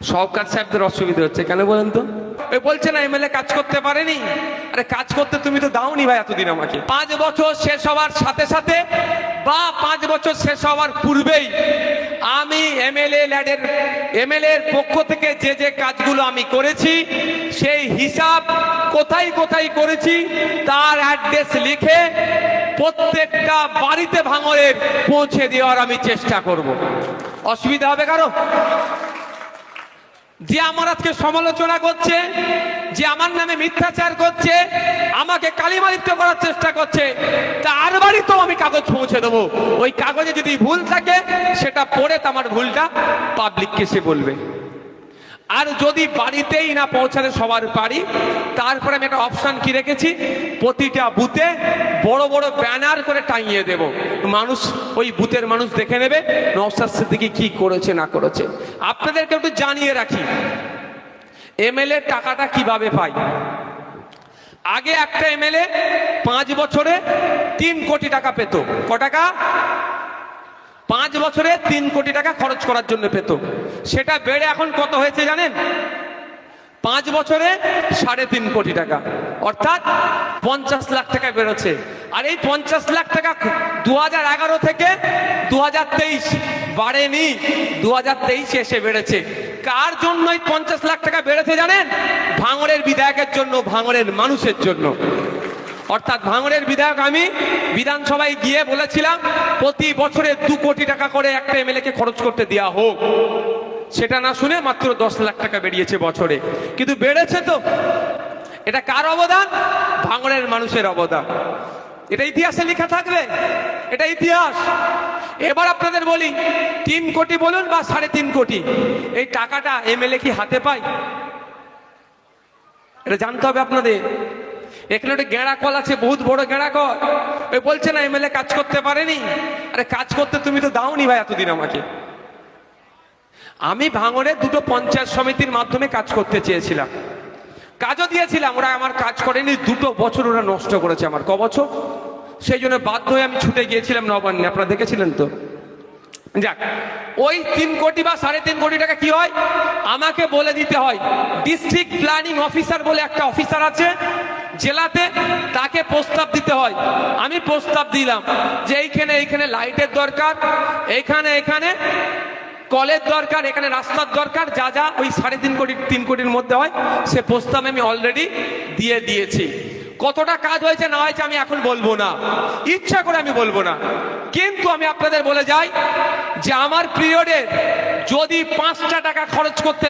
শওকত সাহেবদের অসুবিধা হচ্ছে কেন বলেন তো? ওই বলছে না এমএলএ কাজ করতে পারেনি। আরে কাজ করতে তুমি তো দাওনি ভাই এতদিন আমাকে। 5 বছর শেষ হওয়ার সাথে সাথে বা 5 বছর শেষ হওয়ার পূর্বেই আমি এমএলএ এর পক্ষ থেকে যে যে কাজগুলো আমি করেছি সেই হিসাব কোথায় কোথায় করেছি তার অ্যাড্রেস লিখে প্রত্যেকটা বাড়িতে ভাঙড়ের পৌঁছে দেওয়ার আমি চেষ্টা করব। অসুবিধা হবে কারো? যে আমার আজকে সমালোচনা করছে, যে আমার নামে মিথ্যাচার করছে, আমাকে কালিমালিপ্ত করার চেষ্টা করছে, তার বাড়িতেও আমি কাগজ পৌঁছে দেবো। ওই কাগজে যদি ভুল থাকে সেটা পড়ে আমার ভুলটা পাবলিককে সে বলবে। আর যদি বাড়িতেই না পৌঁছাতে সবার পারি, তারপরে আমি একটা অপশন কি রেখেছি, প্রতিটা বুথে বড় বড় ব্যানার করে টাঙিয়ে দেব। মানুষ ওই বুথের মানুষ দেখে নেবে নওশাদ সিদ্দিকী কি করেছে না করেছে। আপনাদেরকে একটু জানিয়ে রাখি এমএলএ টাকাটা কিভাবে পাই। আগে একটা এমএলএ 5 বছরে 3 কোটি টাকা পেত। ক টাকা? 5 বছরে 3 কোটি টাকা খরচ করার জন্য পেত। সেটা বেড়ে এখন কত হয়েছে জানেন? 5 বছরে 3.5 কোটি টাকা, অর্থাৎ 50 লাখ টাকা বেরোচ্ছে। আর এই 50 লাখ টাকা 2011 থেকে 2023 বাড়েনি, 2023 এসে বেড়েছে। কার জন্য এই 50 লাখ টাকা বেড়েছে জানেন? ভাঙড়ের বিধায়কের জন্য, ভাঙড়ের মানুষের জন্য। অর্থাৎ ভাঙড়ের বিধায়ক আমি বিধানসভায় গিয়ে বলেছিলাম প্রতি বছরে 2 কোটি টাকা করে একটা এমএলএ কে খরচ করতে দেওয়া হোক। সেটা না শুনে মাত্র 10 লাখ টাকা বেরিয়েছে বছরে। কিন্তু বেড়েছে তো। এটা কার অবদান? ভাঙড়ের মানুষের অবদান। এটা ইতিহাসে লেখা থাকবে, এটা ইতিহাস। এবার আপনাদের বলি 3 কোটি বলুন বা 3.5 কোটি, এই টাকাটা এমএলএ কি হাতে পায়? এটা জানতে হবে আপনাদের। এখানে একটা গেঁড়া কল আছে, বহুত বড় গেঁড়া কল। ওই বলছে না এমএলএ কাজ করতে পারেনি। আরে কাজ করতে তুমি তো দাওনি ভাই এতদিন আমাকে। আমি ভাঙড়ে 2টো পঞ্চায়েত সমিতির মাধ্যমে কাজ করতে চেয়েছিলাম, কাজও দিয়েছিলাম, ওরা আমার কাজ করেনি। 2 বছর ওরা নষ্ট করেছে আমার। ক বছর? সেই জন্য বাধ্য হয়ে আমি ছুটে গিয়েছিলাম নবান্নে। আপনারা দেখেছিলেন তো। যাক, ওই 3 কোটি বা 3.5 কোটি টাকা কি হয় আমাকে বলে দিতে হয়। ডিস্ট্রিক্ট প্ল্যানিং অফিসার বলে একটা অফিসার আছে জেলাতে, তাকে প্রস্তাব দিতে হয়। আমি প্রস্তাব দিলাম যে এইখানে লাইটের দরকার, এখানে কলের দরকার, এখানে রাস্তার দরকার, যা যা ওই 3.5 কোটি 3 কোটির মধ্যে হয় সে প্রস্তাব আমি অলরেডি দিয়ে দিয়েছি। কতটা কাজ হয়েছে না হয়েছে আমি এখন বলবো না, ইচ্ছা করে আমি বলবো না। কিন্তু আমি আপনাদের বলে যাই যে আমার পিরিয়ডে যদি 5টা টাকা খরচ করতে